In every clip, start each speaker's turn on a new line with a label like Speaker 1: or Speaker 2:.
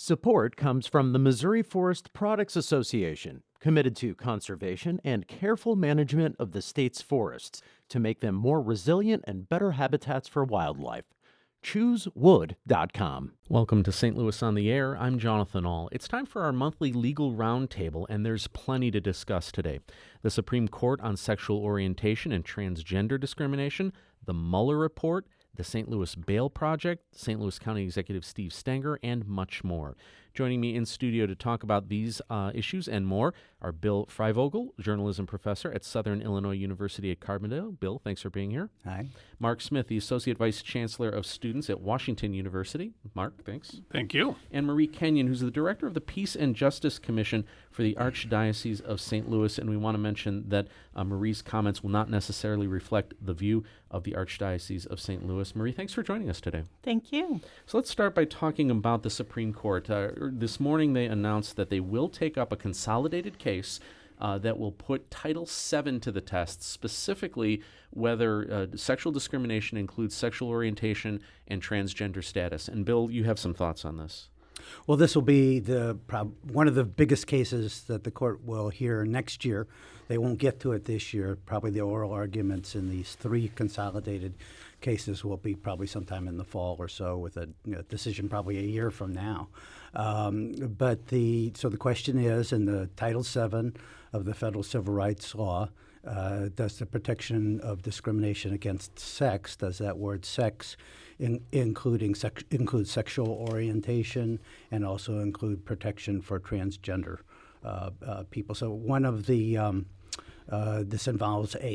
Speaker 1: Support comes from the Missouri Forest Products Association, committed to conservation and careful management of the state's forests to make them more resilient and better habitats for wildlife. ChooseWood.com.
Speaker 2: Welcome to St. Louis on the Air. I'm Jonathan Ahl. It's time for our monthly Legal Roundtable, and there's plenty to discuss today. The Supreme Court on sexual orientation and transgender discrimination, the Mueller Report, the St. Louis Bail Project, St. Louis County Executive Steve Stenger, and much more. Joining me in studio to talk about these issues and more are Bill Freivogel, journalism professor at Southern Illinois University-Carbondale. Bill, thanks for being here.
Speaker 3: Hi.
Speaker 2: Mark Smith, the Associate Vice Chancellor of Students at Washington University. Mark, thanks.
Speaker 4: Thank you.
Speaker 2: And Marie Kenyon, who's the Director of the Peace and Justice Commission for the Archdiocese of St. Louis. And we want to mention that Marie's comments will not necessarily reflect the view of the Archdiocese of St. Louis. Marie, thanks for joining us today.
Speaker 5: Thank you.
Speaker 2: So let's start by talking about the Supreme Court. This morning they announced that they will take up a consolidated case that will put Title VII to the test, specifically whether sexual discrimination includes sexual orientation and transgender status. And Bill, you have some thoughts on this.
Speaker 3: Well, this will be one of the biggest cases that the court will hear next year. They won't get to it this year. Probably the oral arguments in these three consolidated cases will be probably sometime in the fall or so, with a decision probably a year from now. So the question is, in the Title VII of the federal civil rights law, does the protection of discrimination against sex, does that word sex include sexual orientation and also include protection for transgender people? So one of the this involves a gay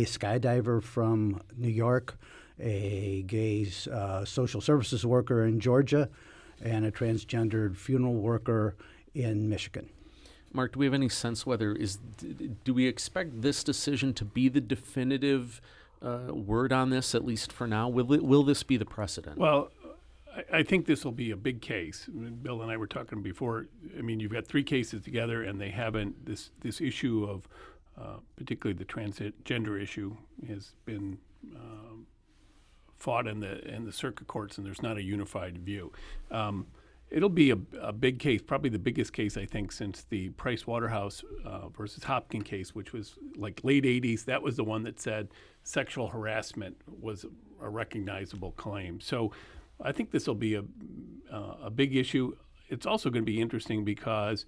Speaker 3: skydiver from New York, a gay social services worker in Georgia, and a transgendered funeral worker in Michigan.
Speaker 2: Mark, do we have any sense do we expect this decision to be the definitive word on this, at least for now? Will this be the precedent?
Speaker 4: Well, I think this will be a big case. Bill and I were talking before. I mean, you've got three cases together, and they haven't. This issue of particularly the transgender issue has been fought in the circuit courts, and there's not a unified view. It'll be a big case, probably the biggest case, I think, since the Price Waterhouse versus Hopkins case, which was like late 80s. That was the one that said sexual harassment was a recognizable claim. So I think this will be a big issue. It's also going to be interesting because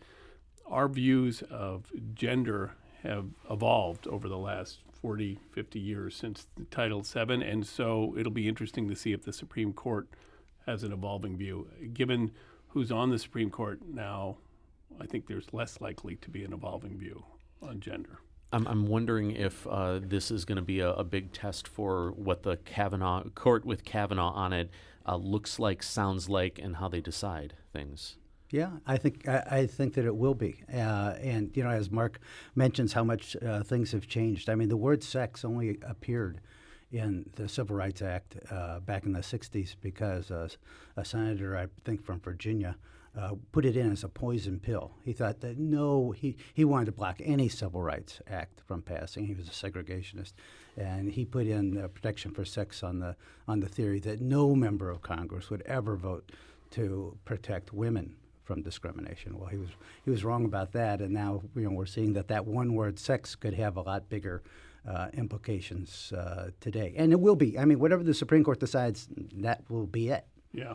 Speaker 4: our views of gender have evolved over the last 40, 50 years since Title VII, and so it'll be interesting to see if the Supreme Court has an evolving view. Given who's on the Supreme Court now, I think there's less likely to be an evolving view on gender.
Speaker 2: I'm wondering if this is going to be a big test for what the court with Kavanaugh on it looks like, sounds like, and how they decide things.
Speaker 3: Yeah, I think that it will be. And, as Mark mentions how much things have changed. I mean, the word sex only appeared in the Civil Rights Act back in the 60s because a senator, I think from Virginia, put it in as a poison pill. He thought that he wanted to block any Civil Rights Act from passing. He was a segregationist. And he put in protection for sex on the theory that no member of Congress would ever vote to protect women from discrimination. Well, he was wrong about that, and now we're seeing that one word sex could have a lot bigger implications today, and it will be. I mean, whatever the Supreme Court decides, that will be it.
Speaker 4: Yeah.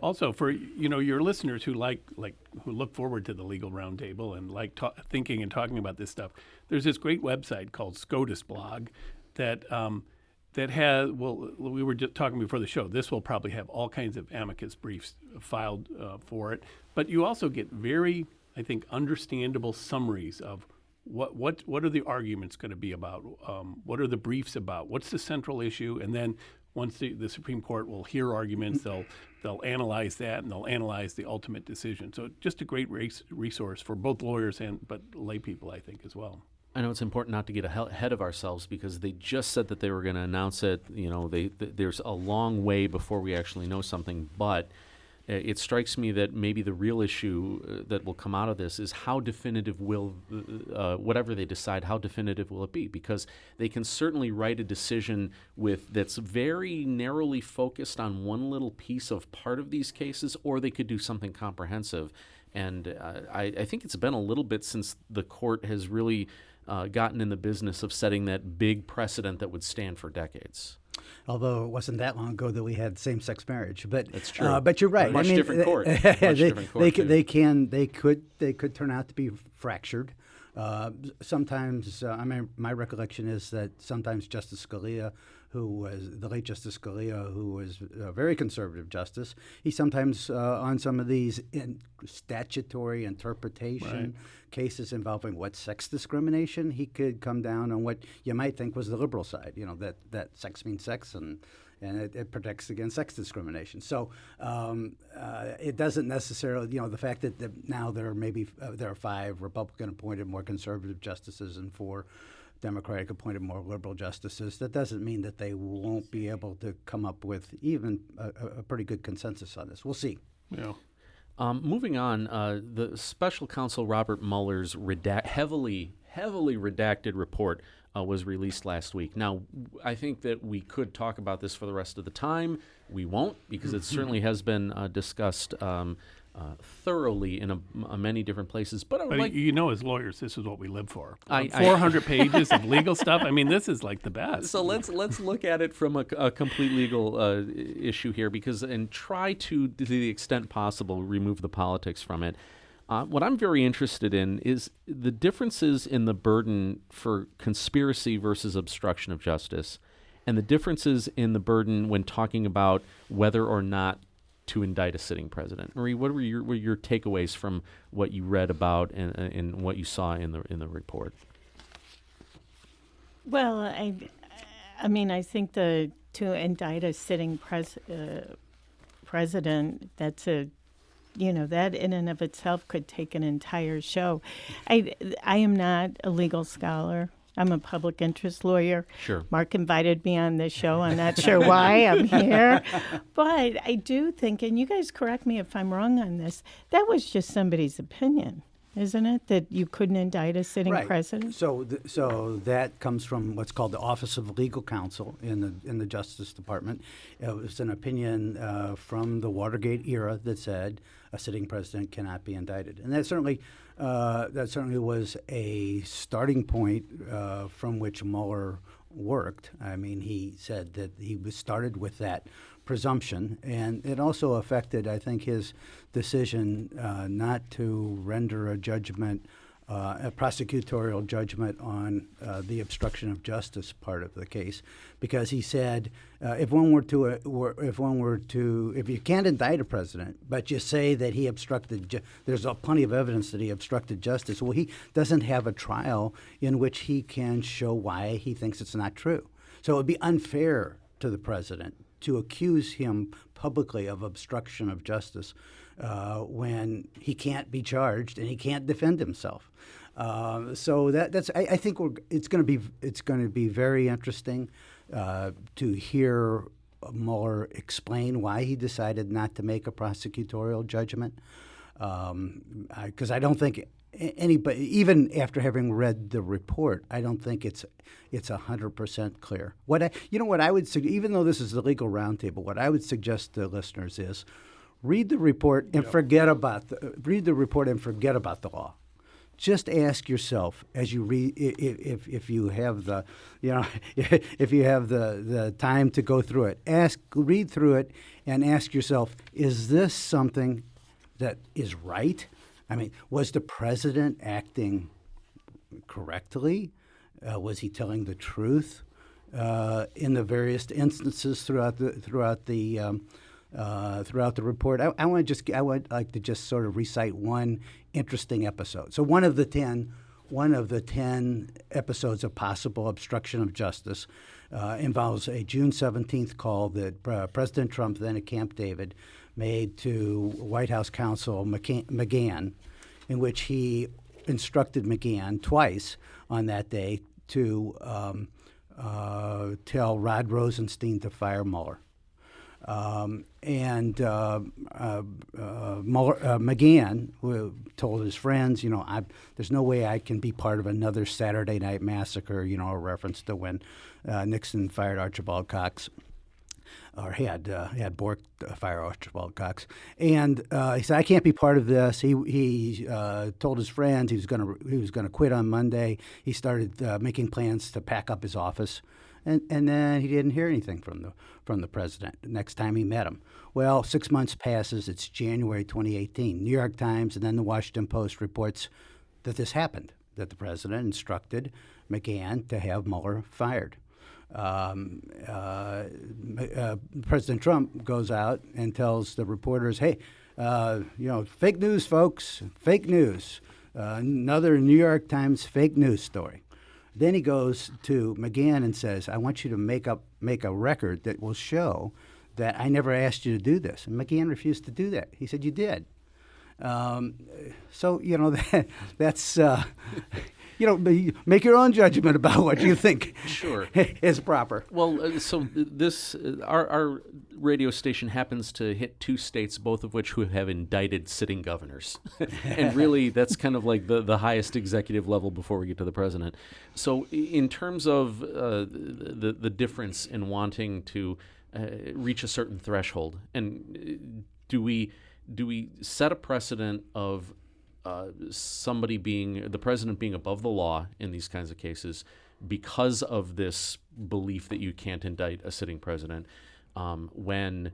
Speaker 4: Also, for your listeners who who look forward to the Legal Roundtable and like thinking and talking about this stuff, there's this great website called SCOTUS blog that has, we were just talking before the show, this will probably have all kinds of amicus briefs filed for it. But you also get very, I think, understandable summaries of what are the arguments going to be about, what are the briefs about, what's the central issue, and then once the Supreme Court will hear arguments, they'll analyze that, and they'll analyze the ultimate decision. So just a great resource for both lawyers but lay people, I think, as well.
Speaker 2: I know it's important not to get ahead of ourselves because they just said that they were going to announce it. There's a long way before we actually know something, but it strikes me that maybe the real issue that will come out of this is how definitive will, whatever they decide, how definitive will it be? Because they can certainly write a decision that's very narrowly focused on one little piece of part of these cases, or they could do something comprehensive. And I think it's been a little bit since the court has really gotten in the business of setting that big precedent that would stand for decades.
Speaker 3: Although it wasn't that long ago that we had same-sex marriage, but
Speaker 2: that's true.
Speaker 3: But you're right.
Speaker 2: Much different court.
Speaker 3: They could turn out to be fractured. Sometimes, my recollection is that sometimes Justice Scalia, the late Justice Scalia, who was a very conservative justice, he sometimes on some of these statutory interpretation cases involving sex discrimination, he could come down on what you might think was the liberal side. That sex means sex, and it protects against sex discrimination. So it doesn't necessarily, the fact that now there are 5 Republican-appointed more conservative justices and 4 Democratic-appointed more liberal justices, that doesn't mean that they won't be able to come up with even a pretty good consensus on this. We'll see.
Speaker 4: Yeah.
Speaker 2: Moving on, the special counsel Robert Mueller's heavily redacted report was released last week. Now, I think that we could talk about this for the rest of the time. We won't, because it certainly has been discussed thoroughly in many different places. But
Speaker 4: as lawyers, this is what we live for. 400 pages of legal stuff. I mean, this is like the best.
Speaker 2: So let's look at it from a complete legal issue here, and try to the extent possible, remove the politics from it. What I'm very interested in is the differences in the burden for conspiracy versus obstruction of justice, and the differences in the burden when talking about whether or not to indict a sitting president. Marie, what were your takeaways from what you read about and what you saw in the report?
Speaker 5: Well, I mean, I think to indict a sitting president, that's that in and of itself could take an entire show. I am not a legal scholar. I'm a public interest lawyer.
Speaker 2: Sure.
Speaker 5: Mark invited me on this show. I'm not sure why I'm here. But I do think, and you guys correct me if I'm wrong on this, that was just somebody's opinion, isn't it? That you couldn't indict a sitting president?
Speaker 3: So that comes from what's called the Office of Legal Counsel in the Justice Department. It was an opinion from the Watergate era that said a sitting president cannot be indicted. And that certainly was a starting point from which Mueller worked. I mean, he said that he started with that presumption, and it also affected, I think, his decision not to render a judgment, a prosecutorial judgment on the obstruction of justice part of the case, because he said if you can't indict a president, but you say that he obstructed, there's plenty of evidence that he obstructed justice. Well, he doesn't have a trial in which he can show why he thinks it's not true. So it would be unfair to the president to accuse him publicly of obstruction of justice when he can't be charged and he can't defend himself. So I think it's going to be very interesting to hear Mueller explain why he decided not to make a prosecutorial judgment, because I don't think anybody, even after having read the report, I don't think it's 100% clear. What I would suggest, even though this is the Legal Roundtable, what I would suggest to listeners is read the report and forget about the law. Just ask yourself as you read, if you have the time to go through it, read through it and ask yourself, is this something that is right? I mean, was the president acting correctly? Was he telling the truth in the various instances throughout the report? I would like to just sort of recite one interesting episode. So one of the 10 episodes of possible obstruction of justice involves a June 17th call that President Trump, then at Camp David, made to White House counsel McGahn, in which he instructed McGahn twice on that day to tell Rod Rosenstein to fire Mueller. McGahn who told his friends, there's no way I can be part of another Saturday night massacre, a reference to when Nixon fired Archibald Cox, or had Bork fire Archibald Cox. And he said, I can't be part of this. He told his friends he was going to quit on Monday. He started making plans to pack up his office. And then he didn't hear anything from the president the next time he met him. Well, 6 months passes. It's January 2018. New York Times and then the Washington Post reports that this happened, that the president instructed McGahn to have Mueller fired. President Trump goes out and tells the reporters, hey, fake news, folks, fake news. Another New York Times fake news story. Then he goes to McGahn and says, I want you to make a record that will show that I never asked you to do this. And McGahn refused to do that. He said, you did. That's, make your own judgment about what you think
Speaker 2: Sure.
Speaker 3: is proper.
Speaker 2: Well, so this our radio station happens to hit two states, both of which who have indicted sitting governors, and really that's kind of like the highest executive level before we get to the president. So, in terms of the difference in wanting to reach a certain threshold, and do we set a precedent of the president being above the law in these kinds of cases because of this belief that you can't indict a sitting president, when,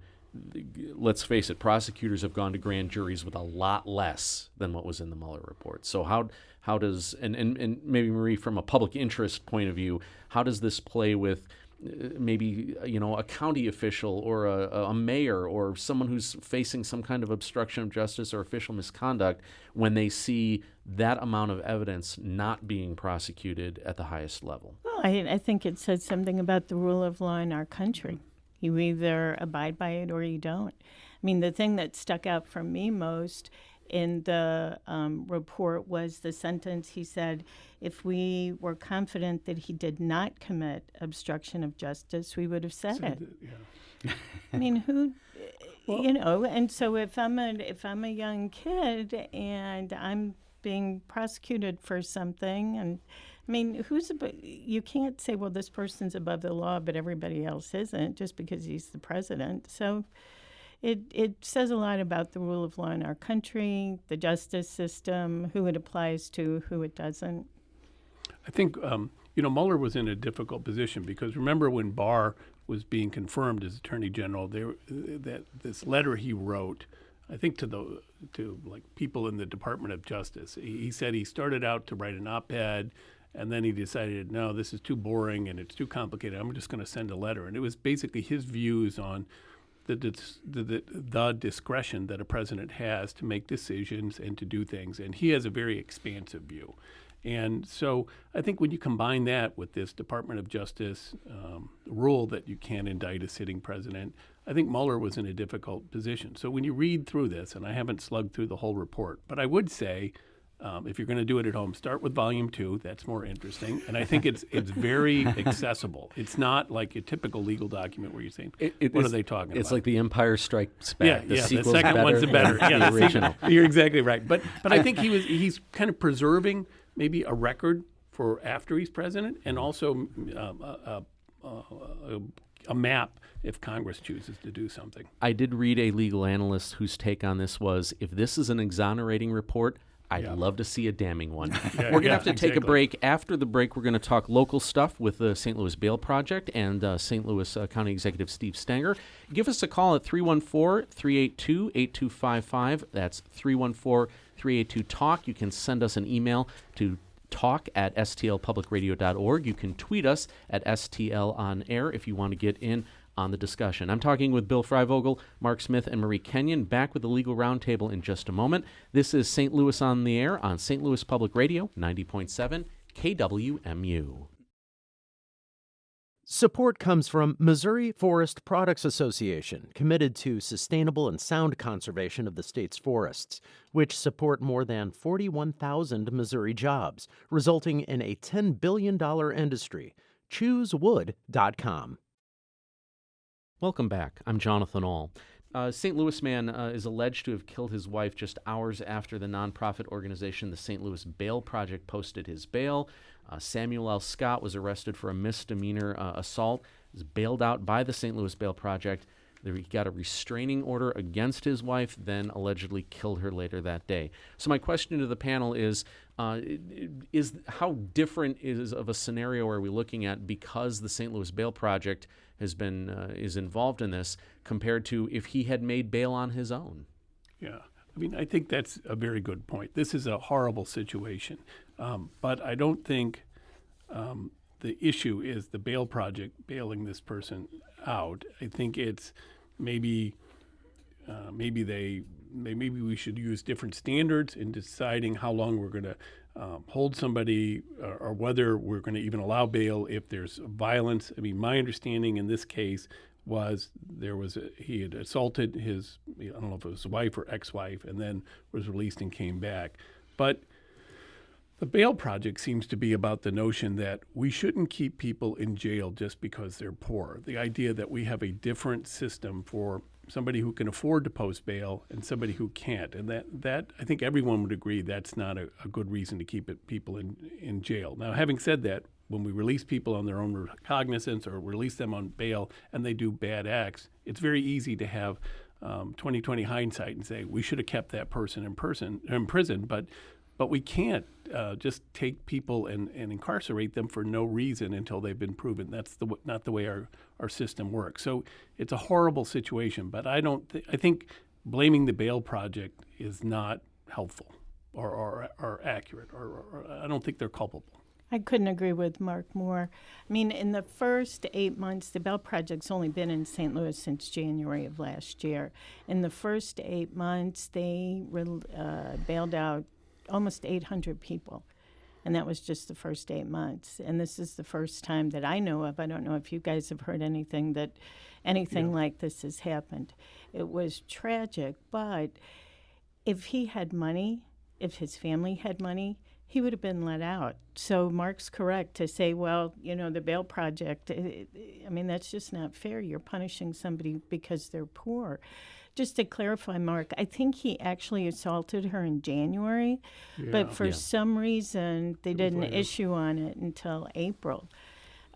Speaker 2: let's face it, prosecutors have gone to grand juries with a lot less than what was in the Mueller report. So how does, and maybe Marie, from a public interest point of view, how does this play with maybe a county official or a mayor or someone who's facing some kind of obstruction of justice or official misconduct when they see that amount of evidence not being prosecuted at the highest level?
Speaker 5: Well, I think it says something about the rule of law in our country. You either abide by it or you don't. I mean, the thing that stuck out for me most in the report was the sentence. He said, if we were confident that he did not commit obstruction of justice, we would have said it.
Speaker 4: Yeah.
Speaker 5: I mean, and so if I'm a young kid and I'm being prosecuted for something, and I mean, you can't say, well, this person's above the law, but everybody else isn't, just because he's the president. So it says a lot about the rule of law in our country, the justice system, who it applies to, who it doesn't.
Speaker 4: I think, Mueller was in a difficult position because remember when Barr was being confirmed as Attorney General, that this letter he wrote, I think to people in the Department of Justice, he said he started out to write an op-ed, and then he decided, no, this is too boring and it's too complicated. I'm just going to send a letter. And it was basically his views on the discretion that a president has to make decisions and to do things. And he has a very expansive view. And so I think when you combine that with this Department of Justice rule that you can't indict a sitting president, I think Mueller was in a difficult position. So when you read through this, and I haven't slugged through the whole report, but I would say, if you're going to do it at home, start with Volume 2. That's more interesting. And I think it's very accessible. It's not like a typical legal document where you're saying, what are they talking about?
Speaker 2: It's like The Empire Strikes Back.
Speaker 4: The
Speaker 2: sequel's
Speaker 4: second
Speaker 2: better
Speaker 4: one's better.
Speaker 2: than the original.
Speaker 4: You're exactly right. But I think he's kind of preserving maybe a record for after he's president, and also a map if Congress chooses to do something.
Speaker 2: I did read a legal analyst whose take on this was, if this is an exonerating report, I'd love to see a damning one. We're going to have to take a break. After the break, we're going to talk local stuff with the St. Louis Bail Project and St. Louis County Executive Steve Stenger. Give us a call at 314-382-8255. That's 314-382-TALK. You can send us an email to talk@stlpublicradio.org. You can tweet us at STLOnAir if you want to get in on the discussion. I'm talking with Bill Freivogel, Mark Smith, and Marie Kenyon. Back with the Legal Roundtable in just a moment. This is St. Louis on the Air on St. Louis Public Radio, 90.7 KWMU.
Speaker 1: Support comes from Missouri Forest Products Association, committed to sustainable and sound conservation of the state's forests, which support more than 41,000 Missouri jobs, resulting in a $10 billion industry. ChooseWood.com.
Speaker 2: Welcome back. I'm Jonathan Ahl. St. Louis man is alleged to have killed his wife just hours after the nonprofit organization the St. Louis Bail Project posted his bail. Samuel L. Scott was arrested for a misdemeanor assault. He was bailed out by the St. Louis Bail Project. He got a restraining order against his wife, then allegedly killed her later that day. So my question to the panel is how different of a scenario are we looking at because the St. Louis Bail Project is involved in this compared to if he had made bail on his own?
Speaker 4: Yeah, I mean, I think that's a very good point. This is a horrible situation, but I don't think the issue is the bail project bailing this person out. I think it's maybe we should use different standards in deciding how long we're going to hold somebody or whether we're going to even allow bail if there's violence. I mean, my understanding in this case was he had assaulted his, I don't know if it was wife or ex-wife, and then was released and came back. But the bail project seems to be about the notion that we shouldn't keep people in jail just because they're poor. The idea that we have a different system for somebody who can afford to post bail and somebody who can't. And that I think everyone would agree that's not a good reason to keep people in jail. Now, having said that, when we release people on their own recognizance or release them on bail and they do bad acts, it's very easy to have 20/20 hindsight and say we should have kept that person in prison, but we can't just take people and incarcerate them for no reason until they've been proven. That's not the way our system works. So it's a horrible situation, but I think blaming the bail project is not helpful or accurate, or I don't think they're culpable.
Speaker 5: I couldn't agree with Mark more. I mean, in the first 8 months, the Bail Project's only been in St. Louis since January of last year. In the first 8 months, they bailed out almost 800 people. And that was just the first 8 months. And this is the first time that I know of. I don't know if you guys have heard anything like this has happened. It was tragic, but if he had money, if his family had money, he would have been let out. So Mark's correct to say, well, the bail project, I mean, that's just not fair. You're punishing somebody because they're poor. Just to clarify, Mark, I think he actually assaulted her in January, but for some reason they didn't issue on it until April.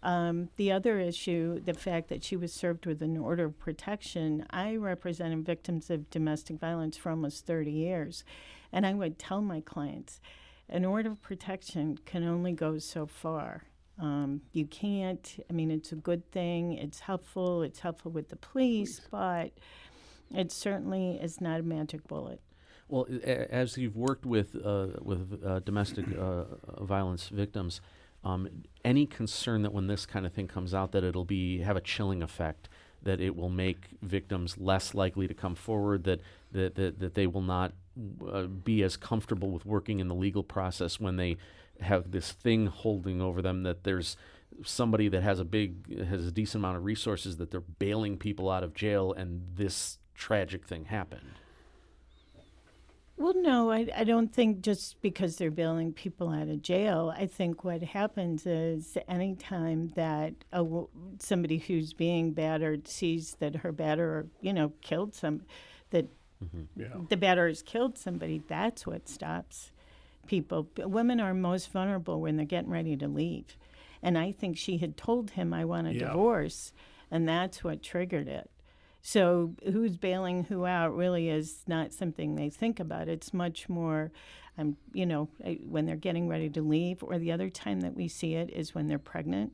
Speaker 5: The other issue, the fact that she was served with an order of protection, I represented victims of domestic violence for almost 30 years, and I would tell my clients, an order of protection can only go so far. You can't, I mean, it's a good thing, it's helpful with the police, but it certainly is not a magic bullet.
Speaker 2: Well, as you've worked with domestic violence victims, any concern that when this kind of thing comes out that it'll have a chilling effect, that it will make victims less likely to come forward, that they will not be as comfortable with working in the legal process when they have this thing holding over them, that there's somebody that has a decent amount of resources, that they're bailing people out of jail, and this tragic thing happened?
Speaker 5: Well, no, I don't think just because they're bailing people out of jail. I think what happens is anytime that somebody who's being battered sees that her batterer, killed the batterer has killed somebody, that's what stops people. Women are most vulnerable when they're getting ready to leave. And I think she had told him, I want a divorce, and that's what triggered it. So who's bailing who out really is not something they think about. It's much more, when they're getting ready to leave, or the other time that we see it is when they're pregnant.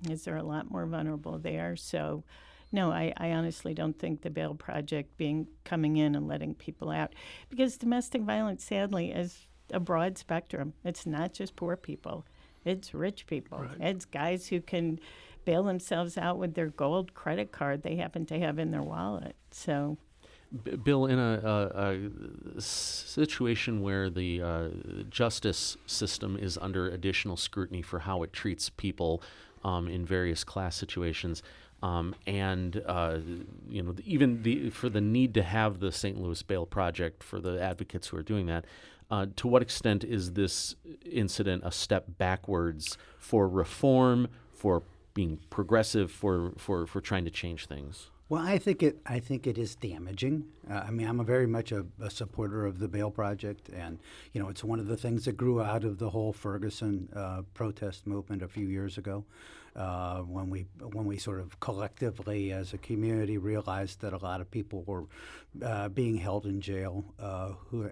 Speaker 5: Is they're a lot more vulnerable there. So, no, I honestly don't think the bail project coming in and letting people out, because domestic violence, sadly, is a broad spectrum. It's not just poor people. It's rich people. Right. It's guys who can bail themselves out with their gold credit card they happen to have in their wallet. So,
Speaker 2: Bill, in a situation where the justice system is under additional scrutiny for how it treats people in various class situations, and even for the need to have the St. Louis Bail Project for the advocates who are doing that, to what extent is this incident a step backwards for reform, for being progressive, for trying to change things?
Speaker 3: Well, I think it is damaging. I mean, I'm very much a supporter of the bail project, and it's one of the things that grew out of the whole Ferguson protest movement a few years ago, when we sort of collectively as a community realized that a lot of people were being held in jail,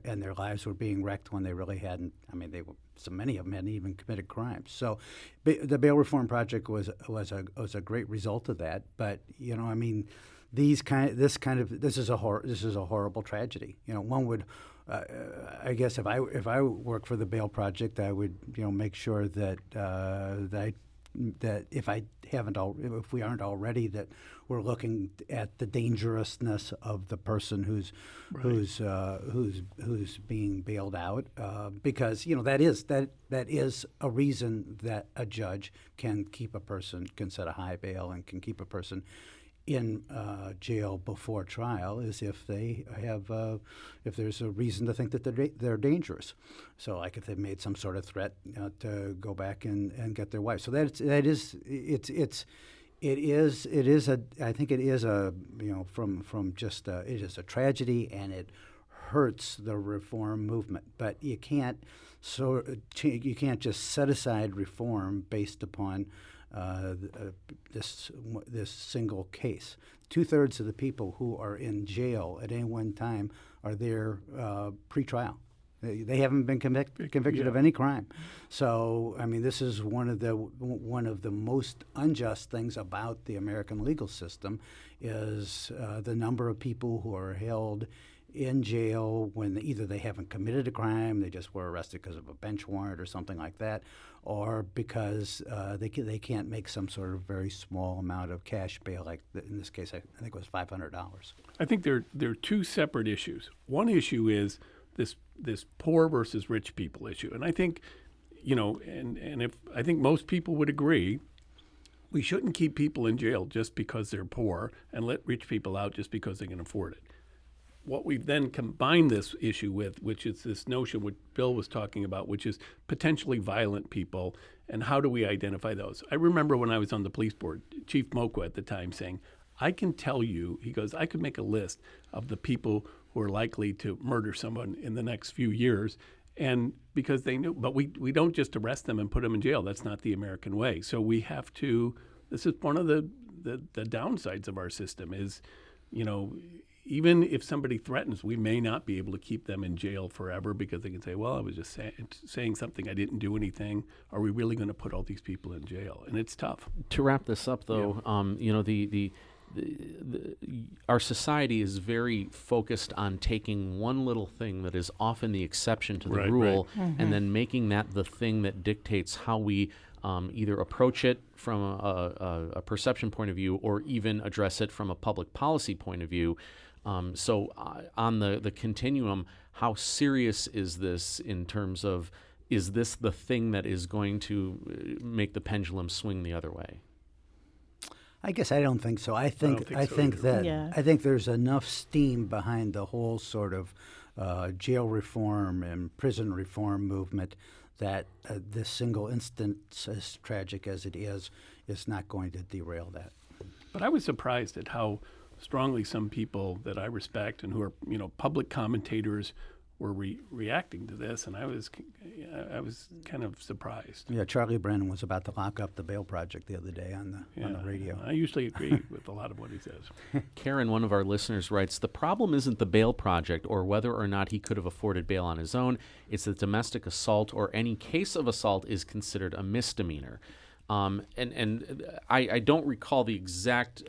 Speaker 3: and their lives were being wrecked when they really hadn't. I mean, so many of them hadn't even committed crimes. So the bail reform project was a great result of that. But I mean, this is a horrible tragedy. One would, I guess, if I work for the bail project, I would make sure that that if we aren't already, that we're looking at the dangerousness of the person who's being bailed out, because that is a reason that a judge can set a high bail and can keep a person in jail before trial, is if they have if there's a reason to think that they're dangerous. So, like if they've made some sort of threat to go back and get their wife. So I think it is a tragedy, and it hurts the reform movement. But you can't just set aside reform based upon this single case. 2/3 of the people who are in jail at any one time are there pre-trial. They haven't been convicted of any crime. So, I mean, this is one of the most unjust things about the American legal system is the number of people who are held in jail when either they haven't committed a crime, they just were arrested because of a bench warrant or something like that, or because they can't make some sort of very small amount of cash bail, like in this case, I think it was $500.
Speaker 4: I think there are two separate issues. One issue is this poor versus rich people issue, and I think, I think most people would agree, we shouldn't keep people in jail just because they're poor and let rich people out just because they can afford it. What we've then combined this issue with, which is this notion what Bill was talking about, which is potentially violent people, and how do we identify those? I remember when I was on the police board, Chief Moqua at the time saying, I can tell you, he goes, I could make a list of the people who are likely to murder someone in the next few years, and because they knew, but we don't just arrest them and put them in jail. That's not the American way. So we have to, this is one of the downsides of our system is, even if somebody threatens, we may not be able to keep them in jail forever because they can say, well, I was just saying something, I didn't do anything. Are we really going to put all these people in jail? And it's tough.
Speaker 2: To wrap this up, though, our society is very focused on taking one little thing that is often the exception to the rule, and then making that the thing that dictates how we either approach it from a perception point of view or even address it from a public policy point of view. So on the continuum, how serious is this in terms of, is this the thing that is going to make the pendulum swing the other way?
Speaker 3: I guess I don't think so. I think there's enough steam behind the whole sort of jail reform and prison reform movement that this single instance, as tragic as it is not going to derail that.
Speaker 4: But I was surprised at how strongly some people that I respect and who are, public commentators were reacting to this, and I was kind of surprised.
Speaker 3: Yeah, Charlie Brennan was about to lock up the bail project the other day on the radio.
Speaker 4: I usually agree with a lot of what he says.
Speaker 2: Karen, one of our listeners, writes, the problem isn't the bail project or whether or not he could have afforded bail on his own. It's that domestic assault or any case of assault is considered a misdemeanor. And I don't recall the exact,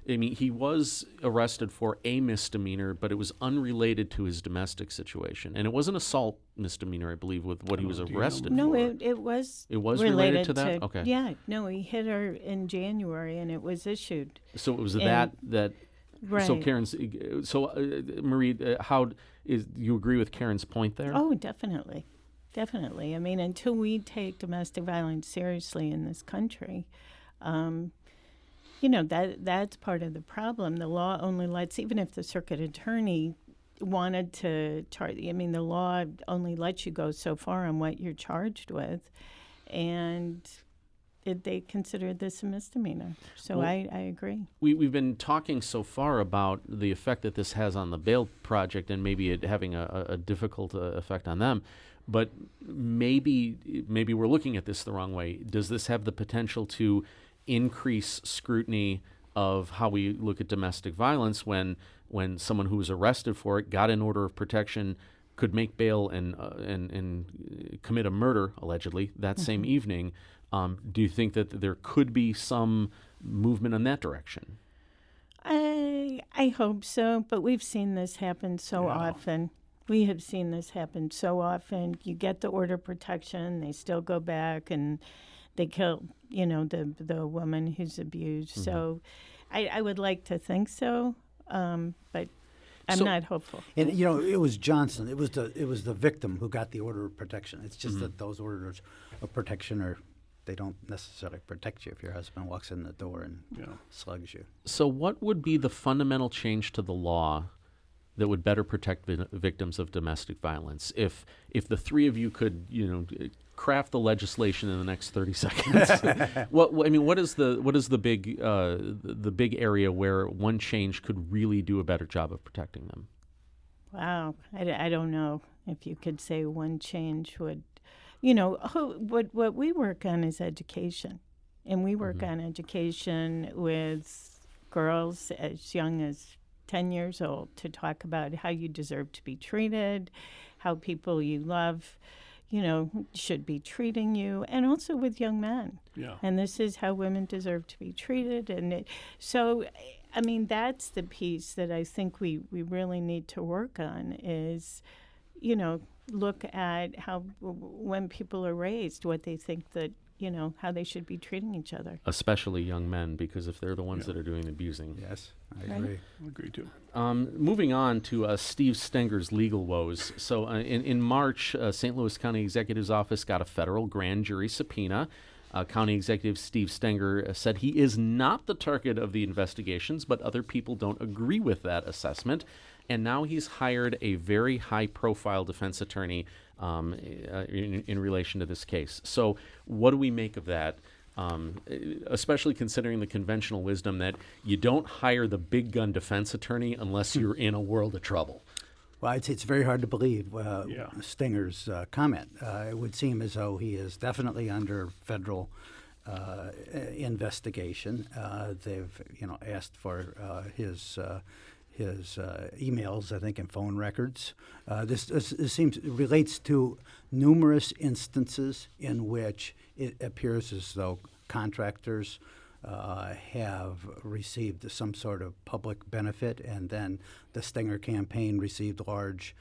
Speaker 2: he was arrested for a misdemeanor, but it was unrelated to his domestic situation. And it was an assault misdemeanor, I believe, with what he was arrested for.
Speaker 5: No, it was
Speaker 2: related to that? Okay.
Speaker 5: Yeah, no, he hit her in January and it was issued.
Speaker 2: So it was that right. So Karen's, Marie, how you agree with Karen's point there?
Speaker 5: Oh, definitely. Definitely. I mean, until we take domestic violence seriously in this country, that's part of the problem. The law only lets, even if the circuit attorney wanted to charge, the law only lets you go so far on what you're charged with. And, they consider this a misdemeanor. So
Speaker 2: Well,
Speaker 5: I agree.
Speaker 2: We've been talking so far about the effect that this has on the bail project and maybe it having a difficult effect on them. But maybe we're looking at this the wrong way. Does this have the potential to increase scrutiny of how we look at domestic violence when someone who was arrested for it, got an order of protection, could make bail and commit a murder, allegedly, that same evening? Do you think that there could be some movement in that direction?
Speaker 5: I hope so, but we've seen this happen so often. We have seen this happen so often. You get the order of protection, they still go back and they kill, the woman who's abused. Mm-hmm. So I would like to think so, but I'm not hopeful.
Speaker 3: And it was Johnson. It was the victim who got the order of protection. It's just that those orders of protection they don't necessarily protect you if your husband walks in the door and slugs you.
Speaker 2: So what would be the fundamental change to the law that would better protect victims of domestic violence? If the three of you could, craft the legislation in the next 30 seconds, what is the big area where one change could really do a better job of protecting them?
Speaker 5: Wow, I don't know if you could say one change would. What we work on is education, and we work on education with girls as young as 10 years old to talk about how you deserve to be treated, how people you love, should be treating you, and also with young men.
Speaker 4: Yeah.
Speaker 5: And this is how women deserve to be treated. And that's the piece that I think we really need to work on is, look at how when people are raised, what they think that, how they should be treating each other.
Speaker 2: Especially young men, because if they're the ones that are doing the abusing.
Speaker 3: Yes, I agree.
Speaker 4: I agree too.
Speaker 2: Moving on to Steve Stenger's legal woes. So in March, St. Louis County Executive's office got a federal grand jury subpoena. County Executive Steve Stenger said he is not the target of the investigations, but other people don't agree with that assessment. And now he's hired a very high-profile defense attorney in relation to this case. So what do we make of that, especially considering the conventional wisdom that you don't hire the big-gun defense attorney unless you're in a world of trouble?
Speaker 3: Well, it's very hard to believe Stenger's comment. It would seem as though he is definitely under federal investigation. They've asked for his emails, I think, and phone records. This relates to numerous instances in which it appears as though contractors have received some sort of public benefit, and then the Stenger campaign received large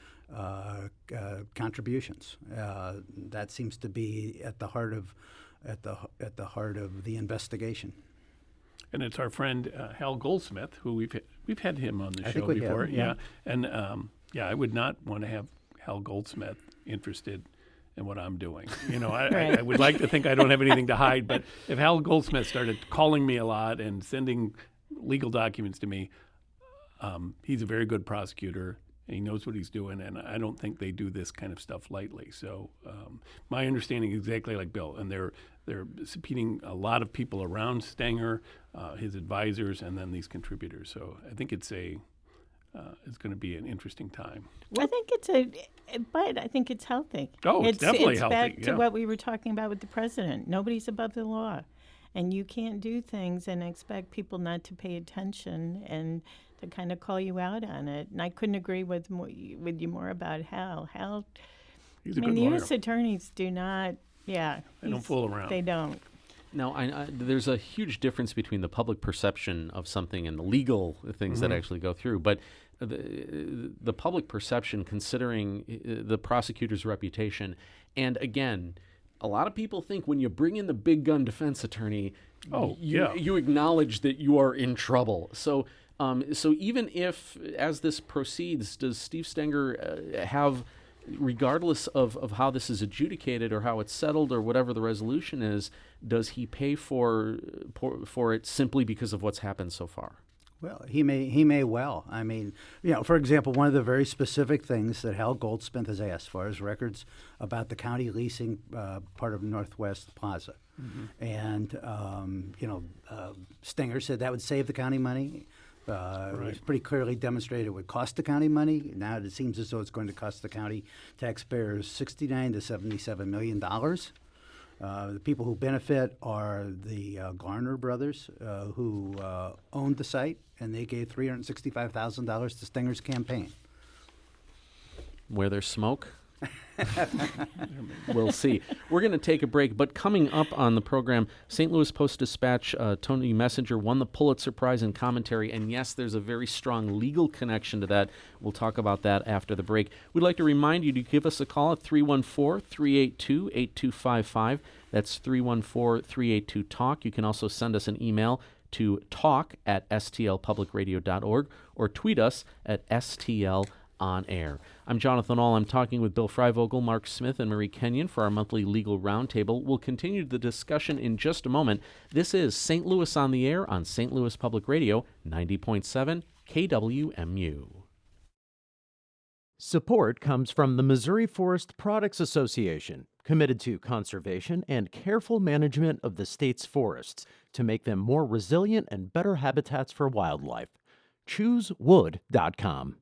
Speaker 3: contributions. That seems to be at the heart of the investigation.
Speaker 4: And it's our friend Hal Goldsmith, who we've had him on the show before.
Speaker 3: Yeah.
Speaker 4: And I would not want to have Hal Goldsmith interested in what I'm doing. I would like to think I don't have anything to hide, but if Hal Goldsmith started calling me a lot and sending legal documents to me, he's a very good prosecutor. And he knows what he's doing, and I don't think they do this kind of stuff lightly. So my understanding is exactly like Bill, and they're subpoenaing a lot of people around Stenger, his advisors, and then these contributors. So I think it's going to be an interesting time.
Speaker 5: I think it's healthy.
Speaker 4: Oh, it's definitely healthy.
Speaker 5: It's back to what we were talking about with the president. Nobody's above the law, and you can't do things and expect people not to pay attention and to kind of call you out on it. And I couldn't agree with you more about Hal.
Speaker 4: He's a good lawyer.
Speaker 5: U.S. attorneys do not,
Speaker 4: they don't fool around.
Speaker 5: They don't.
Speaker 2: Now, there's a huge difference between the public perception of something and the legal things that actually go through. But the public perception, considering the prosecutor's reputation, and again, a lot of people think when you bring in the big gun defense attorney, you acknowledge that you are in trouble. So even if, as this proceeds, does Steve Stenger have, regardless of how this is adjudicated or how it's settled or whatever the resolution is, does he pay for it simply because of what's happened so far?
Speaker 3: Well, he may well. I mean, for example, one of the very specific things that Hal Goldsmith has asked for is records about the county leasing part of Northwest Plaza. And, Stinger said that would save the county money. It was pretty clearly demonstrated it would cost the county money. Now it seems as though it's going to cost the county taxpayers $69 to $77 million. The people who benefit are the Garner brothers, who owned the site, and they gave $365,000 to Stinger's campaign.
Speaker 2: Where there's smoke, we'll see. We're going to take a break, but coming up on the program, St. Louis Post-Dispatch, Tony Messenger won the Pulitzer Prize in commentary, and yes, there's a very strong legal connection to that. We'll talk about that after the break. We'd like to remind you to give us a call at 314-382-8255. That's 314-382-TALK. You can also send us an email to talk@stlpublicradio.org or tweet us at STL on air. I'm Jonathan Ahl. I'm talking with Bill Freivogel, Mark Smith, and Marie Kenyon for our monthly Legal Roundtable. We'll continue the discussion in just a moment. This is St. Louis on the Air on St. Louis Public Radio, 90.7 KWMU.
Speaker 1: Support comes from the Missouri Forest Products Association, committed to conservation and careful management of the state's forests to make them more resilient and better habitats for wildlife. ChooseWood.com.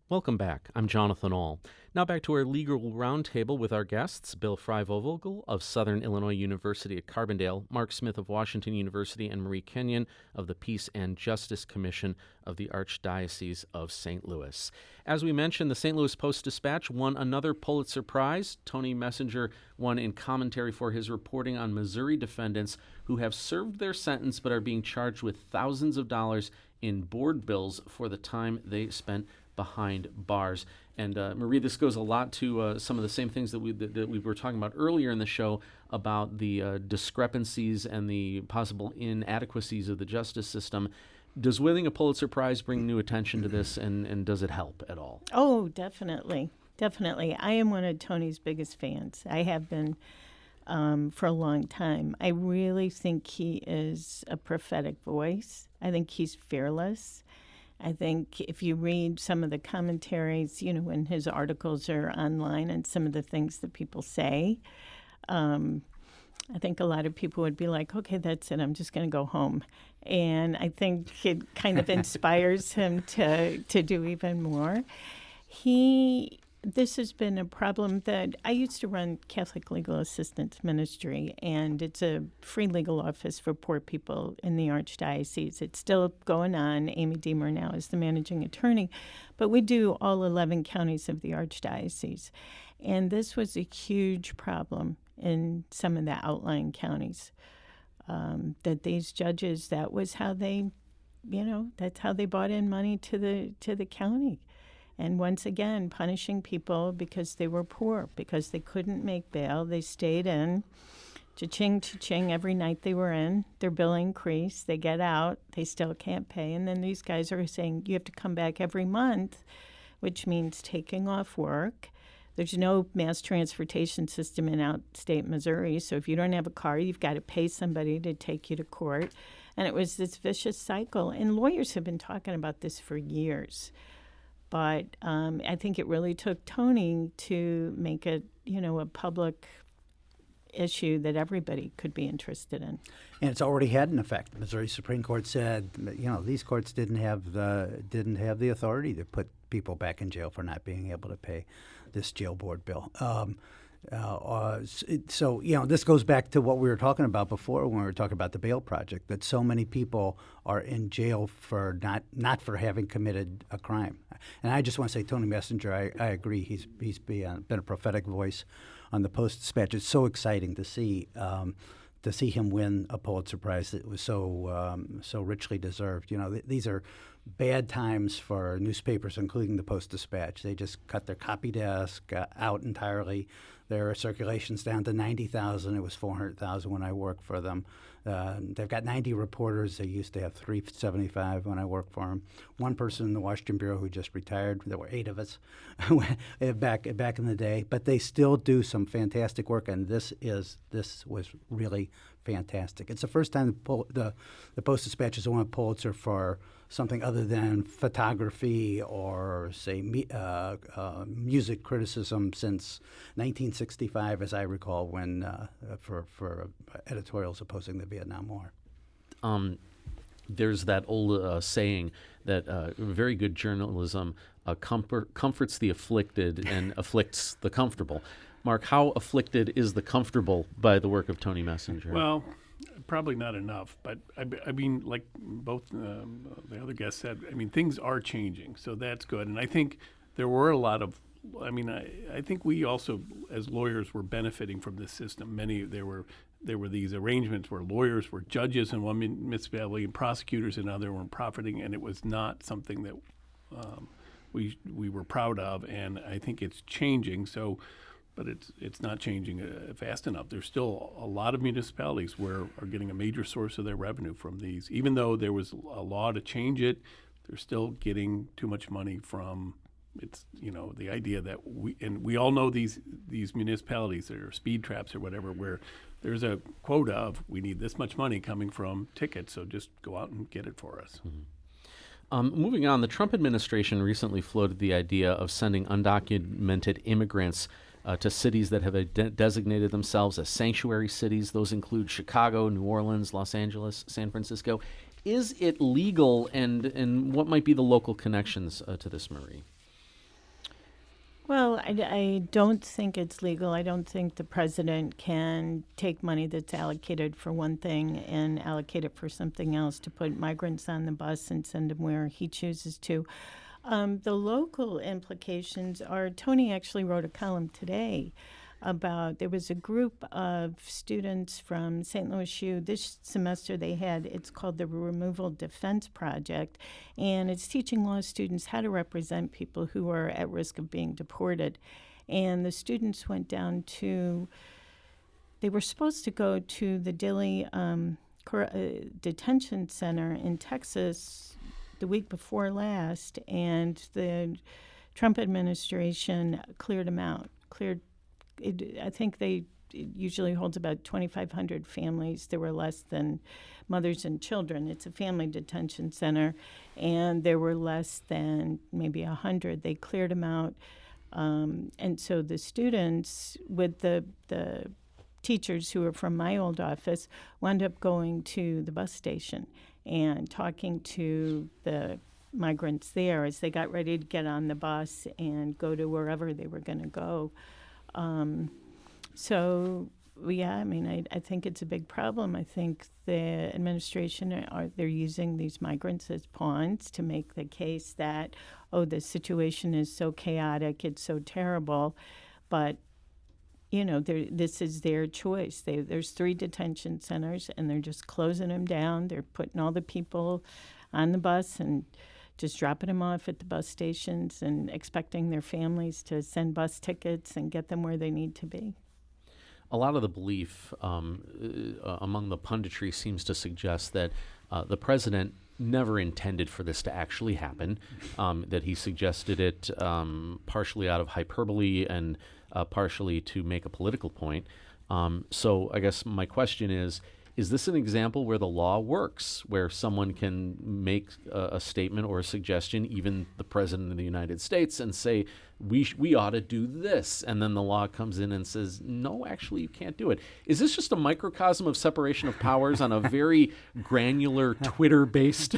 Speaker 2: Welcome back. I'm Jonathan Ahl. Now back to our Legal Roundtable with our guests, Bill Freivogel of Southern Illinois University-Carbondale, Mark Smith of Washington University, and Marie Kenyon of the Peace and Justice Commission of the Archdiocese of St. Louis. As we mentioned, the St. Louis Post-Dispatch won another Pulitzer Prize. Tony Messenger won in commentary for his reporting on Missouri defendants who have served their sentence but are being charged with thousands of dollars in board bills for the time they spent behind bars. And Marie, this goes a lot to some of the same things that we were talking about earlier in the show about the discrepancies and the possible inadequacies of the justice system. Does winning a Pulitzer Prize bring new attention to this, and does it help at all?
Speaker 5: Oh, definitely. Definitely. I am one of Tony's biggest fans. I have been for a long time. I really think he is a prophetic voice. I think he's fearless. I think if you read some of the commentaries, when his articles are online and some of the things that people say, I think a lot of people would be like, okay, that's it. I'm just going to go home. And I think it kind of inspires him to do even more. This has been a problem that I used to run Catholic Legal Assistance Ministry, and it's a free legal office for poor people in the Archdiocese. It's still going on. Amy Deemer now is the managing attorney, but we do all 11 counties of the Archdiocese. And this was a huge problem in some of the outlying counties, that these judges, that was how they, that's how they brought in money to the county. And once again, punishing people because they were poor, because they couldn't make bail. They stayed in, cha-ching every night they were in. Their bill increased. They get out. They still can't pay. And then these guys are saying, you have to come back every month, which means taking off work. There's no mass transportation system in outstate Missouri, so if you don't have a car, you've got to pay somebody to take you to court. And it was this vicious cycle. And lawyers have been talking about this for years. But I think it really took Tony to make it, a public issue that everybody could be interested in.
Speaker 3: And it's already had an effect. The Missouri Supreme Court said, these courts didn't have the authority to put people back in jail for not being able to pay this jail board bill. This goes back to what we were talking about before when we were talking about the bail project, that so many people are in jail for not for having committed a crime. And I just want to say, Tony Messenger, I agree. He's been a prophetic voice on the Post-Dispatch. It's so exciting to see him win a Pulitzer Prize that was so richly deserved. These are bad times for newspapers, including the Post-Dispatch. They just cut their copy desk out entirely. Their circulation's down to 90,000. It was 400,000 when I worked for them. They've got 90 reporters. They used to have 375 when I worked for them. One person in the Washington Bureau who just retired. There were 8 of us back in the day. But they still do some fantastic work, and this was really fantastic. It's the first time the Post-Dispatch has won a Pulitzer for something other than photography or, say, music criticism since 1965, as I recall, when for editorials opposing the Vietnam War.
Speaker 2: There's that old saying that very good journalism comforts the afflicted and afflicts the comfortable. Mark, how afflicted is the comfortable by the work of Tony Messenger?
Speaker 4: Well, probably not enough, but I mean, like both the other guests said, I mean, things are changing, so that's good. And I think there were a lot of, I think we also, as lawyers, were benefiting from this system. There were these arrangements where lawyers were judges in one municipality and prosecutors in another, were profiting, and it was not something that we were proud of. And I think it's changing. So. But it's not changing fast enough. There's still a lot of municipalities are getting a major source of their revenue from these. Even though there was a law to change it, they're still getting too much money from the idea that we all know these municipalities that are speed traps or whatever, where there's a quota of we need this much money coming from tickets, so just go out and get it for us.
Speaker 2: Mm-hmm. Moving on, the Trump administration recently floated the idea of sending undocumented immigrants to cities that have designated themselves as sanctuary cities. Those include Chicago, New Orleans, Los Angeles, San Francisco. Is it legal, and what might be the local connections to this, Marie?
Speaker 5: Well, I don't think it's legal. I don't think the president can take money that's allocated for one thing and allocate it for something else, to put migrants on the bus and send them where he chooses to. The local implications are, Tony actually wrote a column today about, there was a group of students from St. Louis U. This semester it's called the Removal Defense Project, and it's teaching law students how to represent people who are at risk of being deported. And the students went down they were supposed to go to the Dilley Detention Center in Texas the week before last, and the Trump administration cleared them out. I think it usually holds about 2,500 families. There were less than mothers and children. It's a family detention center, and there were less than maybe 100. They cleared them out. And so the students with the teachers who are from my old office wound up going to the bus station and talking to the migrants there as they got ready to get on the bus and go to wherever they were going to go. I think it's a big problem. I think the administration they're using these migrants as pawns to make the case that, the situation is so chaotic, it's so terrible, but this is their choice. There's 3 detention centers, and they're just closing them down. They're putting all the people on the bus and just dropping them off at the bus stations and expecting their families to send bus tickets and get them where they need to be.
Speaker 2: A lot of the belief among the punditry seems to suggest that the president never intended for this to actually happen, that he suggested it partially out of hyperbole and partially to make a political point. So I guess my question is this an example where the law works, where someone can make a statement or a suggestion, even the president of the United States, and say, we ought to do this, and then the law comes in and says, no, actually, you can't do it? Is this just a microcosm of separation of powers on a very granular Twitter-based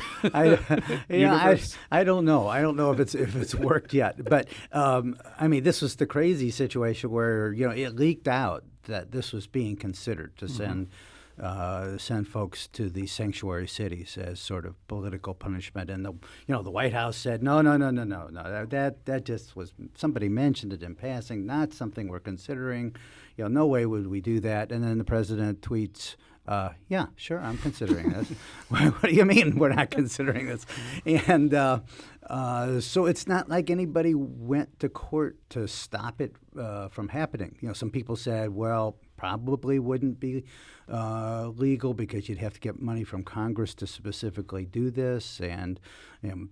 Speaker 2: universe?
Speaker 3: I don't know. I don't know if it's worked yet. But, this was the crazy situation where, it leaked out that this was being considered to send folks to these sanctuary cities as sort of political punishment, and the White House said no, that just was, somebody mentioned it in passing, not something we're considering. No way would we do that. And then the president tweets, yeah, sure, I'm considering this. What do you mean we're not considering this? And So it's not like anybody went to court to stop it from happening. Some people said, well, probably wouldn't be legal because you'd have to get money from Congress to specifically do this, and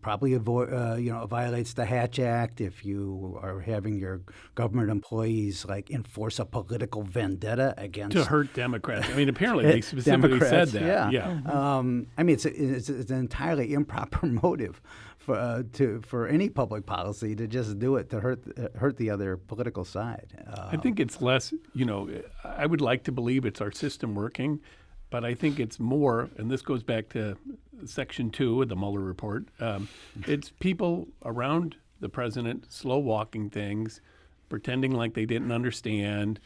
Speaker 3: probably violates the Hatch Act if you are having your government employees enforce a political vendetta against
Speaker 4: to hurt Democrats. I mean, apparently they specifically said that.
Speaker 3: Yeah. I mean, it's an entirely improper motive for any public policy to just do it to hurt the other political side.
Speaker 4: I think it's less. I would like to believe it's our system working, but I think it's more. And this goes back to Section 2 of the Mueller report. It's people around the president slow walking things, pretending like they didn't understand,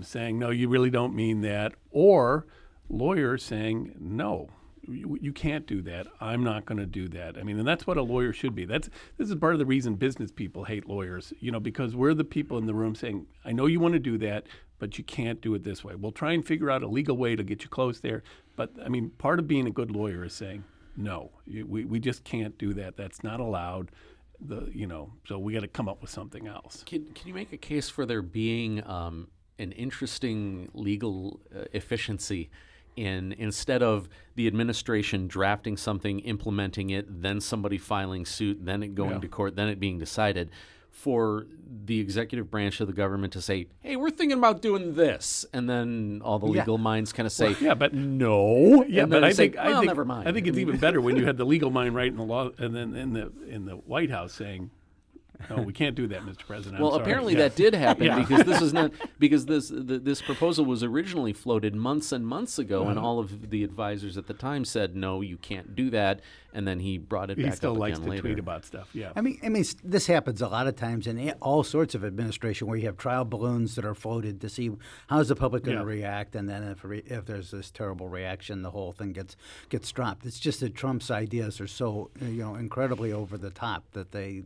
Speaker 4: saying, "No, you really don't mean that," or lawyers saying, "No. You can't do that. I'm not going to do that." I mean, and that's what a lawyer should be. This is part of the reason business people hate lawyers, because we're the people in the room saying, "I know you want to do that, but you can't do it this way. We'll try and figure out a legal way to get you close there." But I mean, part of being a good lawyer is saying, "No, we just can't do that. That's not allowed." So we got to come up with something else.
Speaker 2: Can you make a case for there being an interesting legal efficiency instead of the administration drafting something, implementing it, then somebody filing suit, then it going to court, then it being decided, for the executive branch of the government to say, "Hey, we're thinking about doing this," and then all the legal minds kind of say,
Speaker 4: but
Speaker 2: "No."
Speaker 4: Yeah,
Speaker 2: and
Speaker 4: but
Speaker 2: I
Speaker 4: think
Speaker 2: never mind.
Speaker 4: I think it's even better when you had the legal mind writing the law, and then in the White House saying, "No, we can't do that, Mr. President."
Speaker 2: Well, apparently that did happen because this is not because this proposal was originally floated months and months ago, and all of the advisors at the time said, "No, you can't do that," and then he brought it back up again later.
Speaker 4: He still likes to tweet about stuff. Yeah.
Speaker 3: I mean, this happens a lot of times in all sorts of administration where you have trial balloons that are floated to see how's the public going to react, and then if there's this terrible reaction, the whole thing gets dropped. It's just that Trump's ideas are so incredibly over the top that they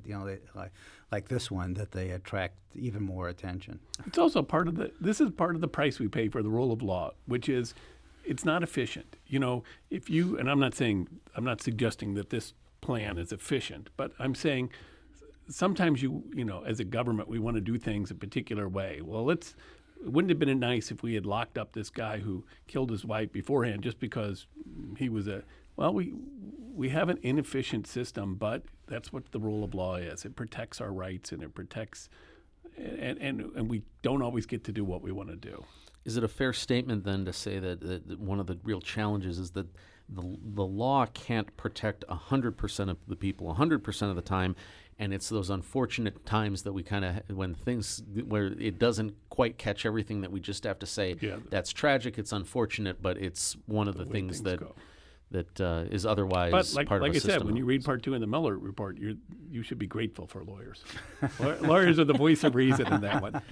Speaker 3: like this one, that they attract even more attention.
Speaker 4: It's also part of the price we pay for the rule of law, which is it's not efficient. And I'm not suggesting that this plan is efficient, but I'm saying sometimes as a government, we want to do things a particular way. Well, wouldn't it have been nice if we had locked up this guy who killed his wife beforehand just because he was we have an inefficient system, but that's what the rule of law is. It protects our rights, and it protects, and we don't always get to do what we want to do.
Speaker 2: Is it a fair statement then to say that one of the real challenges is that the law can't protect 100% of the people 100% of the time, and it's those unfortunate times that we kind of where it doesn't quite catch everything that we just have to say, that's tragic, it's unfortunate, but it's one of the things that is otherwise part of a system.
Speaker 4: Like I said, when you read Part 2 in the Mueller report, you should be grateful for lawyers. Lawyers are the voice of reason in that one.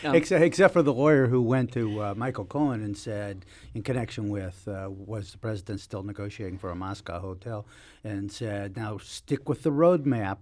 Speaker 3: Except for the lawyer who went to Michael Cohen and said, in connection with was the president still negotiating for a Moscow hotel, and said, "Now stick with the roadmap,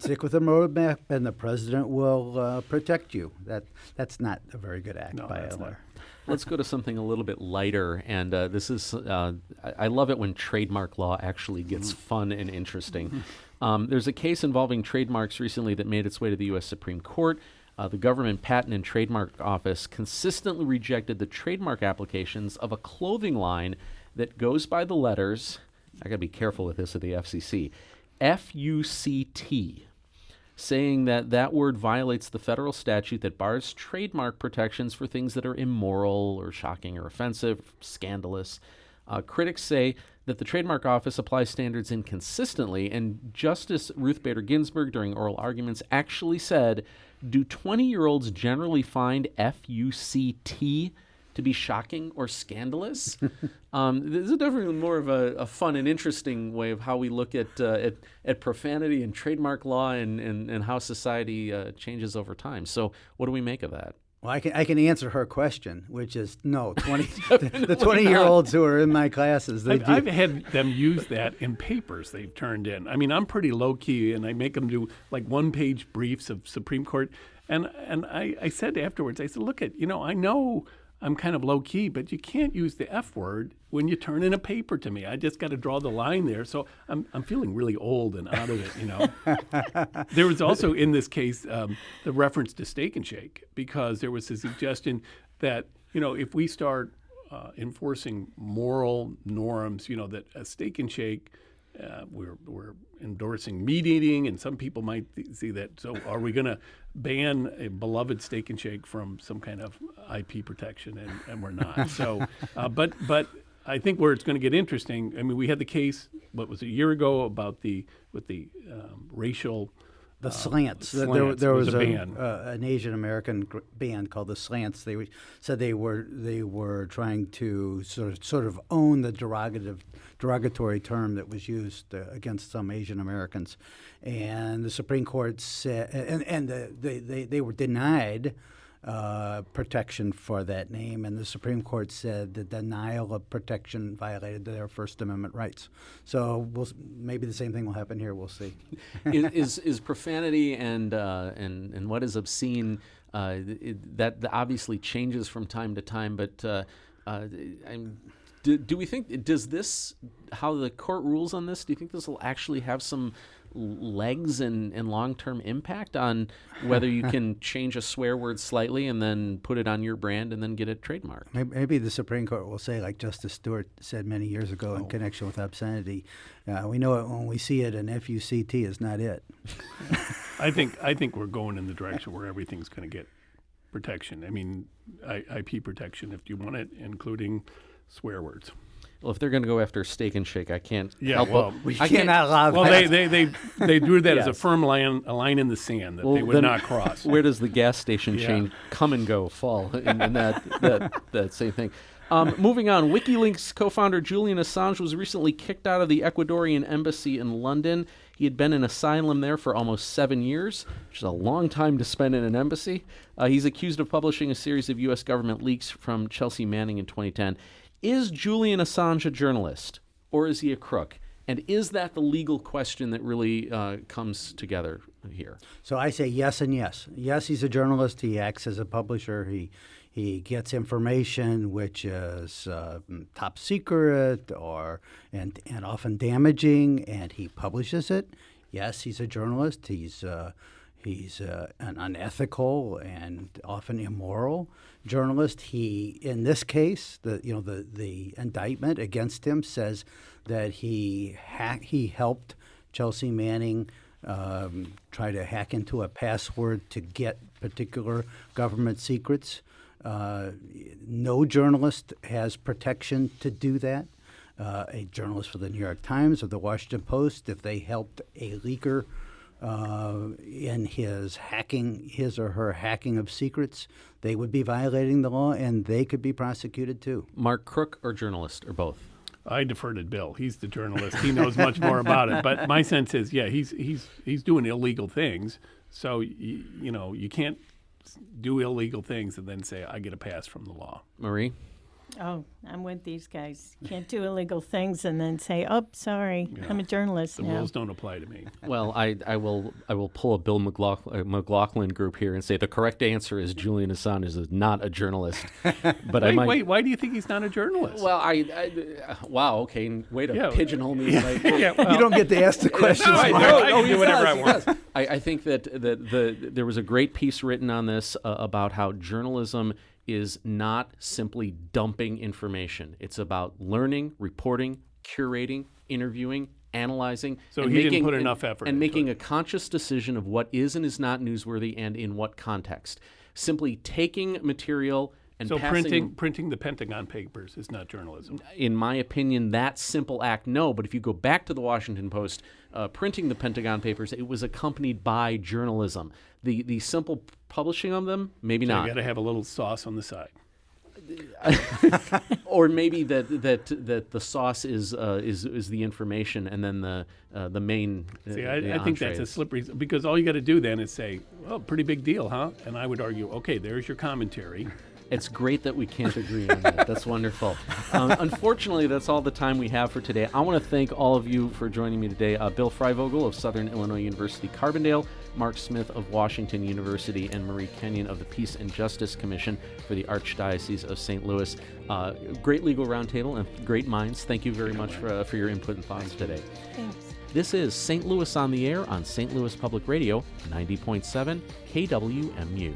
Speaker 3: stick with the roadmap, and the president will protect you." That's not a very good act by a lawyer.
Speaker 2: Let's go to something a little bit lighter, and this is I love it when trademark law actually gets fun and interesting. There's a case involving trademarks recently that made its way to the U.S. Supreme Court. The Government Patent and Trademark Office consistently rejected the trademark applications of a clothing line that goes by the letters, I got to be careful with this at the FCC, F-U-C-T, saying that word violates the federal statute that bars trademark protections for things that are immoral or shocking or offensive, scandalous. Critics say that the Trademark Office applies standards inconsistently, and Justice Ruth Bader Ginsburg, during oral arguments, actually said, "Do 20-year-olds generally find F-U-C-T to be shocking or scandalous?" This is definitely more of a fun and interesting way of how we look at profanity and trademark law and how society changes over time. So what do we make of that?
Speaker 3: Well, I can answer her question, which is no. The 20-year-olds who are in my classes.
Speaker 4: I've had them use that in papers they've turned in. I mean, I'm pretty low key, and I make them do like one-page briefs of Supreme Court. And I said afterwards, I said, look, I know I'm kind of low key, but you can't use the F word when you turn in a paper to me. I just got to draw the line there. So I'm feeling really old and out of it, you know. There was also in this case the reference to Steak and Shake, because there was a suggestion that, you know, if we start enforcing moral norms, you know, that a Steak and Shake, we're endorsing meat eating, and some people might see that. So are we going to ban a beloved Steak and Shake from some kind of IP protection? And we're not. So, but I think where it's going to get interesting, I mean, we had the case, what was it, a year ago about with the racial...
Speaker 3: The Slants.
Speaker 4: Slants.
Speaker 3: There was
Speaker 4: a band.
Speaker 3: An Asian American band called the Slants. They said they were trying to sort of own the derogatory term that was used against some Asian Americans, and the Supreme Court said, and they were denied protection for that name, and the Supreme Court said the denial of protection violated their First Amendment rights. So maybe the same thing will happen here. We'll see.
Speaker 2: Is profanity and what is obscene that obviously changes from time to time, but do we think, does this, how the court rules on this, do you think this will actually have some legs and long-term impact on whether you can change a swear word slightly and then put it on your brand and then get it trademarked?
Speaker 3: Maybe the Supreme Court will say, like Justice Stewart said many years ago in connection with obscenity, we know it when we see it, and FUCT is not it.
Speaker 4: I think we're going in the direction where everything's going to get protection. I mean, IP protection, if you want it, including swear words.
Speaker 2: Well, if they're going to go after Steak and Shake, I can't help
Speaker 3: we cannot allow that.
Speaker 4: Well, they drew that as a
Speaker 2: Yes.
Speaker 4: firm line, a line in the sand that they would
Speaker 2: then
Speaker 4: not cross.
Speaker 2: Where does the gas station chain Come and Go fall in that same thing? Moving on, WikiLeaks co-founder Julian Assange was recently kicked out of the Ecuadorian embassy in London. He had been in asylum there for almost 7 years, which is a long time to spend in an embassy. He's accused of publishing a series of U.S. government leaks from Chelsea Manning in 2010. Is Julian Assange a journalist, or is he a crook? And is that the legal question that really comes together here?
Speaker 3: So I say yes and yes. Yes, he's a journalist. He acts as a publisher. He gets information which is top secret and often damaging, and he publishes it. Yes, he's a journalist. He's an unethical and often immoral journalist. He, in this case, the indictment against him says that he helped Chelsea Manning try to hack into a password to get particular government secrets. No journalist has protection to do that. A journalist for the New York Times or the Washington Post, if they helped a leaker in his or her hacking of secrets, they would be violating the law, and they could be prosecuted too.
Speaker 2: Mark, crook or journalist, or both?
Speaker 4: I defer to Bill. He's the journalist. He knows much more about it. But my sense is, yeah, he's doing illegal things. So you can't do illegal things and then say I get a pass from the law.
Speaker 2: Marie?
Speaker 5: Oh, I'm with these guys. Can't do illegal things and then say, "Oh, sorry, I'm a journalist
Speaker 4: The
Speaker 5: now."
Speaker 4: rules don't apply to me.
Speaker 2: Well, I will pull a Bill McLaughlin group here and say the correct answer is Julian Assange is not a journalist. But
Speaker 4: Wait, why do you think he's not a journalist?
Speaker 2: Well, wow, okay, way to pigeonhole me.
Speaker 3: You don't get to ask the questions.
Speaker 4: I can do whatever I want.
Speaker 2: I think that there was a great piece written on this about how journalism is not simply dumping information. It's about learning, reporting, curating, interviewing, analyzing.
Speaker 4: So he didn't put enough effort
Speaker 2: and
Speaker 4: into
Speaker 2: making
Speaker 4: it.
Speaker 2: a conscious decision of what is and is not newsworthy and in what context. Simply taking material and
Speaker 4: So
Speaker 2: passing
Speaker 4: printing the Pentagon Papers is not journalism.
Speaker 2: in my opinion, that simple act, no. But if you go back to the Washington Post, printing the Pentagon Papers, it was accompanied by journalism. The simple publishing of them, maybe
Speaker 4: So
Speaker 2: not.
Speaker 4: you got to have a little sauce on the side.
Speaker 2: Or maybe that the sauce is the information, and then the main.
Speaker 4: See,
Speaker 2: the
Speaker 4: I think
Speaker 2: entree
Speaker 4: that's a
Speaker 2: is-
Speaker 4: slippery, because all you got to do then is say, "Oh, pretty big deal, huh?" And I would argue, "Okay, there's your commentary."
Speaker 2: It's great that we can't agree on that. That's wonderful. Unfortunately, that's all the time we have for today. I want to thank all of you for joining me today. Bill Freivogel of Southern Illinois University-Carbondale, Mark Smith of Washington University, and Marie Kenyon of the Peace and Justice Commission for the Archdiocese of St. Louis. Great legal roundtable and great minds. Thank you very much for your input and thoughts today.
Speaker 5: Thanks.
Speaker 2: This is St. Louis on the Air on St. Louis Public Radio, 90.7 KWMU.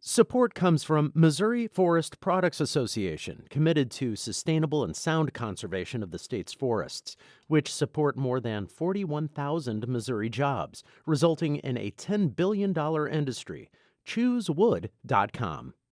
Speaker 1: Support comes from Missouri Forest Products Association, committed to sustainable and sound conservation of the state's forests, which support more than 41,000 Missouri jobs, resulting in a $10 billion industry. ChooseWood.com.